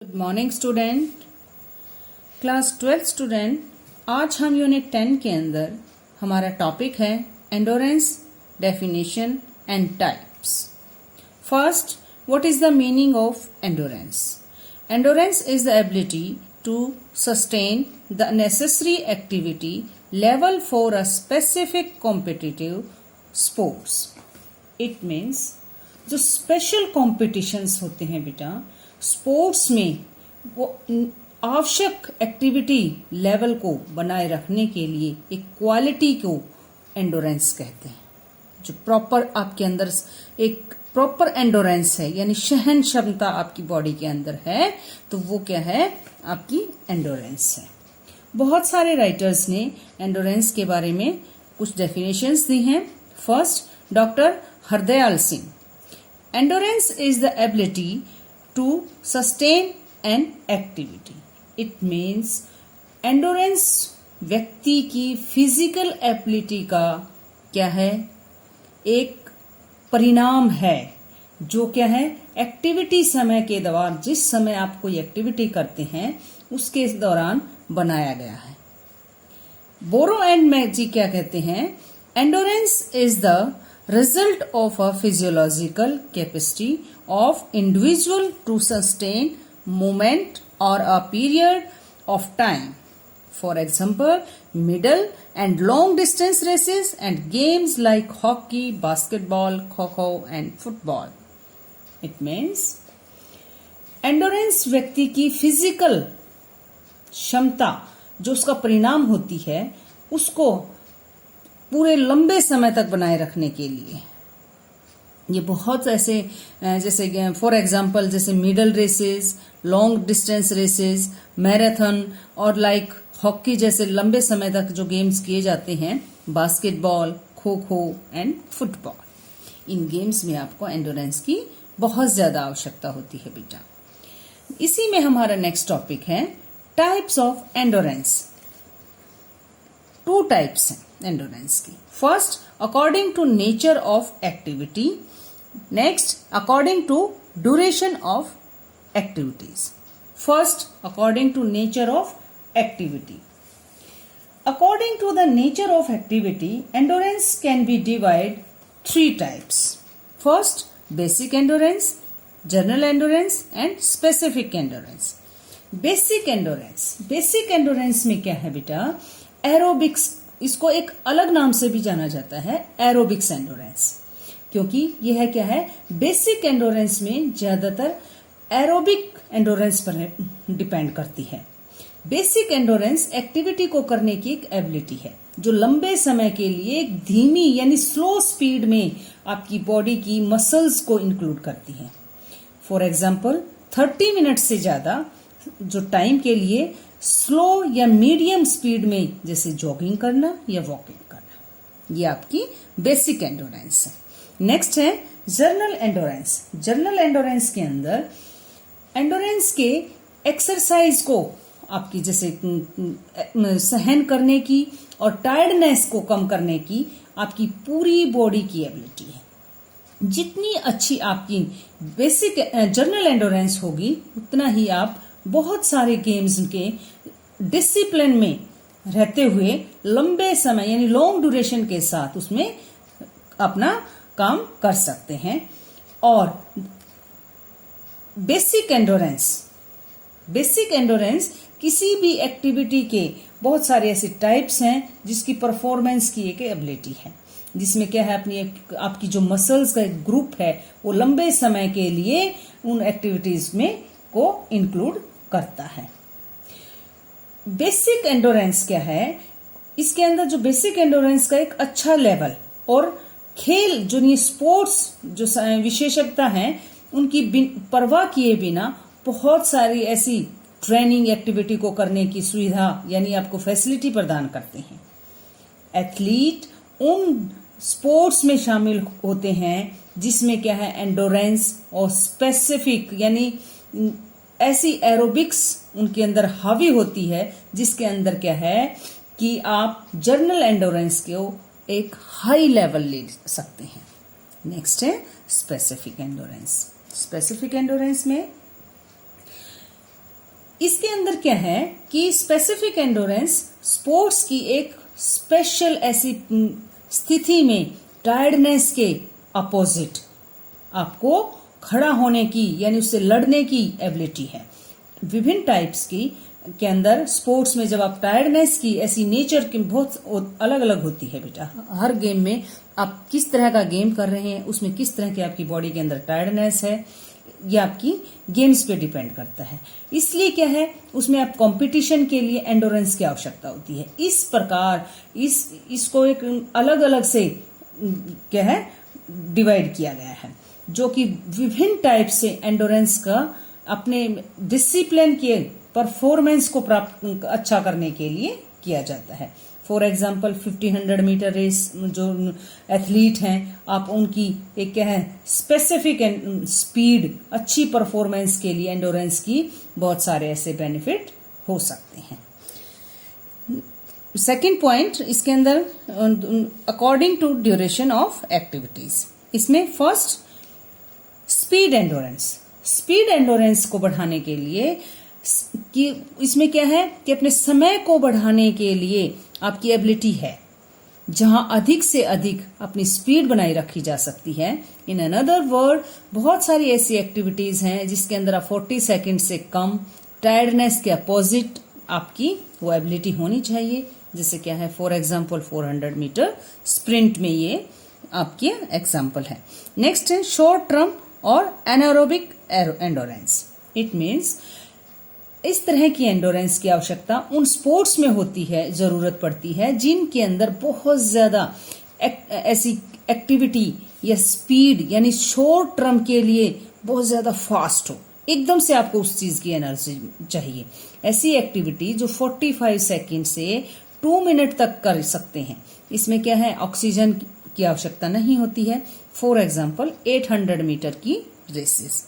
Good morning student. Class 12 student, आज हम unit 10 के अंदर हमारा टॉपिक है endurance, definition and types. First, what is the meaning of endurance? Endurance is the ability to sustain the necessary activity level for a specific competitive sports. It means जो special competitions होते हैं बेटा, sports में वो आवश्यक activity level को बनाए रखने के लिए एक क्वालिटी को एंडोरेंस कहते हैं। जो प्रॉपर आपके अंदर एक प्रॉपर एंडोरेंस है, यानी सहन क्षमता आपकी बॉडी के अंदर है, तो वो क्या है? आपकी एंडोरेंस है। बहुत सारे राइटर्स ने एंडोरेंस के बारे में कुछ डेफिनेशंस दी हैं। First, doctor Hardayal Singh, endurance is the ability to sustain an activity. It means endurance व्यक्ति की फिजिकल एबिलिटी का क्या है? एक परिणाम है, जो क्या है? एक्टिविटी समय के दौरान, जिस समय आप कोई एक्टिविटी करते हैं उसके दौरान बनाया गया है। बोरो एंड मैजी क्या कहते हैं? Endurance is the result of a physiological capacity of individual to sustain movement or a period of time. For example, middle and long distance races and games like hockey, basketball, kho-kho and football. It means endurance व्यक्ति की physical क्षमता जो उसका परिणाम होती है, उसको पूरे लंबे समय तक बनाए रखने के लिए ये बहुत ऐसे, जैसे फॉर एग्जांपल जैसे middle races, long distance races, marathon और लाइक हॉकी जैसे लंबे समय तक जो गेम्स किए जाते हैं, basketball, kho kho and football. In games में आपको एंडोरेंस की बहुत ज्यादा आवश्यकता होती है बेटा। इसी में हमारा नेक्स्ट टॉपिक है टाइप्स ऑफ एंडोरेंस। 2 टाइप्स हैं एंडोरेंस की। First, according to nature of activity. Next, according to duration of activities. First, according to nature of activity. According to the nature of activity, endurance can be divide 3 types. First, basic endurance, general endurance and specific endurance. Basic endurance में क्या है बेटा? Aerobics, इसको एक अलग नाम से भी जाना जाता है, एरोबिक्स एंडोरेंस, क्योंकि यह क्या है? बेसिक एंडोरेंस में ज्यादातर एरोबिक एंडोरेंस पर डिपेंड करती है। बेसिक एंडोरेंस एक्टिविटी को करने की एक एबिलिटी है जो लंबे समय के लिए एक धीमी यानी स्लो स्पीड में आपकी बॉडी की मसल्स को इंक्लूड करती है। फॉर एग्जाम्पल 30 मिनट से ज्यादा जो टाइम के लिए स्लो या मीडियम स्पीड में जैसे जॉगिंग करना या वॉकिंग करना, ये आपकी बेसिक एंडोरेंस है। नेक्स्ट है जर्नल एंडोरेंस। जर्नल एंडोरेंस के अंदर एंडोरेंस के एक्सरसाइज को आपकी जैसे सहन करने की और टायर्डनेस को कम करने की आपकी पूरी बॉडी की एबिलिटी है। जितनी अच्छी आपकी बेसिक जर्नल एंडोरेंस होगी, उतना ही आप बहुत सारे गेम्स के डिसिप्लिन में रहते हुए लंबे समय यानी लॉन्ग ड्यूरेशन के साथ उसमें अपना काम कर सकते हैं। और बेसिक एंडोरेंस किसी भी एक्टिविटी के बहुत सारे ऐसे टाइप्स हैं जिसकी परफॉर्मेंस की एक एबिलिटी है, जिसमें क्या है आपकी जो मसल्स का एक ग्रुप है वो लंबे समय के लिए उन एक्टिविटीज में को इंक्लूड करता है। बेसिक एंडोरेंस क्या है? इसके अंदर जो बेसिक एंडोरेंस का एक अच्छा लेवल और खेल जो ये स्पोर्ट्स जो विशेषज्ञता है उनकी परवाह किए बिना बहुत सारी ऐसी ट्रेनिंग एक्टिविटी को करने की सुविधा यानी आपको फैसिलिटी प्रदान करते हैं। एथलीट उन स्पोर्ट्स में शामिल होते हैं जिसमें क्या है? एंडोरेंस और स्पेसिफिक यानी ऐसी एरोबिक्स उनके अंदर हावी होती है जिसके अंदर क्या है कि आप जर्नल एंडोरेंस को एक हाई लेवल ले सकते हैं। नेक्स्ट है स्पेसिफिक एंडोरेंस। स्पेसिफिक एंडोरेंस में इसके अंदर क्या है कि स्पेसिफिक एंडोरेंस स्पोर्ट्स की एक स्पेशल ऐसी स्थिति में टायर्डनेस के अपोजिट आपको खड़ा होने की यानी उससे लड़ने की एबिलिटी है। विभिन्न टाइप्स की के अंदर स्पोर्ट्स में जब आप टायर्डनेस की ऐसी नेचर की बहुत अलग अलग होती है बेटा। हर गेम में आप किस तरह का गेम कर रहे हैं उसमें किस तरह की आपकी बॉडी के अंदर टायर्डनेस है यह आपकी गेम्स पे डिपेंड करता है। इसलिए क्या है उसमें आप कंपटीशन के लिए एंडोरेंस की आवश्यकता होती है। इस प्रकार इसको एक अलग अलग से क्या है डिवाइड किया गया है जो कि विभिन्न टाइप से एंडोरेंस का अपने डिसिप्लिन के परफॉर्मेंस को प्राप्त अच्छा करने के लिए किया जाता है। फॉर एग्जाम्पल 1500 मीटर रेस जो एथलीट हैं आप उनकी एक क्या है स्पेसिफिक स्पीड अच्छी परफॉर्मेंस के लिए एंडोरेंस की बहुत सारे ऐसे बेनिफिट हो सकते हैं। सेकंड पॉइंट इसके अंदर according to duration of activities, इसमें first speed endurance. Speed endurance को बढ़ाने के लिए कि इसमें क्या है कि अपने समय को बढ़ाने के लिए आपकी एबिलिटी है जहां अधिक से अधिक अपनी स्पीड बनाई रखी जा सकती है। इन अनदर वर्ड बहुत सारी ऐसी एक्टिविटीज हैं जिसके अंदर आप 40 सेकंड से कम टायर्डनेस के अपोजिट आपकी वो एबिलिटी होनी चाहिए। जैसे क्या है फॉर एग्जाम्पल 400 मीटर स्प्रिंट में ये आपकी एग्जाम्पल है। नेक्स्ट है शॉर्ट टर्म और एनारोबिक एंडोरेंस। इट मीन्स इस तरह की एंडोरेंस की आवश्यकता उन स्पोर्ट्स में होती है, जरूरत पड़ती है जिनके अंदर बहुत ज्यादा ऐसी एक्टिविटी या स्पीड यानी शॉर्ट टर्म के लिए बहुत ज्यादा फास्ट हो, एकदम से आपको उस चीज की एनर्जी चाहिए। ऐसी एक्टिविटी जो 45 सेकंड से 2 मिनट तक कर सकते हैं। इसमें क्या है ऑक्सीजन की आवश्यकता नहीं होती है। फॉर एग्जाम्पल 800 मीटर की रेसेस।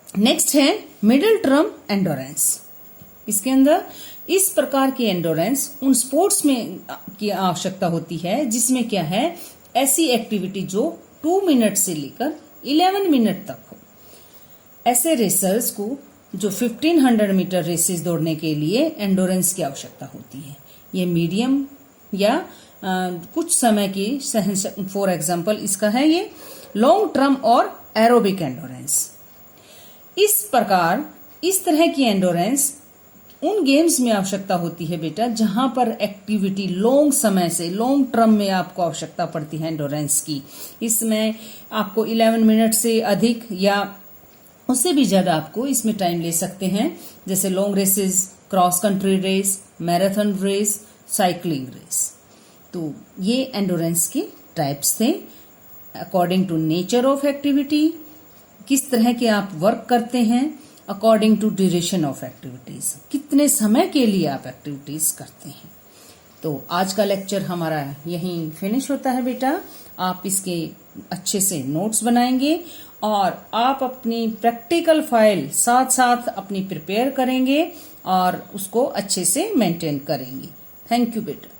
नेक्स्ट है मिडिल टर्म एंडोरेंस। इसके अंदर इस प्रकार की एंडोरेंस उन स्पोर्ट्स में की आवश्यकता होती है जिसमें क्या है ऐसी एक्टिविटी जो 2 मिनट से लेकर 11 मिनट तक हो। ऐसे रेसर्स को जो 1500 मीटर रेसेस दौड़ने के लिए एंडोरेंस की आवश्यकता होती है। ये मीडियम या कुछ समय की सहन, फॉर एग्जाम्पल इसका है ये लॉन्ग टर्म और एरोबिक एंडोरेंस। इस प्रकार इस तरह की एंडोरेंस उन गेम्स में आवश्यकता होती है बेटा जहां पर एक्टिविटी लॉन्ग समय से लॉन्ग टर्म में आपको आवश्यकता पड़ती है एंडोरेंस की। इसमें आपको 11 मिनट से अधिक या उससे भी ज्यादा आपको इसमें टाइम ले सकते हैं, जैसे long races, cross country race, marathon race, cycling race. तो ये एंडोरेंस के टाइप्स थे according to nature of activity, किस तरह के आप वर्क करते हैं, according to duration of activities, कितने समय के लिए आप एक्टिविटीज करते हैं। तो आज का लेक्चर हमारा यहीं फिनिश होता है बेटा। आप इसके अच्छे से नोट्स बनाएंगे और आप अपनी प्रैक्टिकल फाइल साथ साथ अपनी प्रिपेयर करेंगे और उसको अच्छे से मेंटेन करेंगे। थैंक यू बेटा।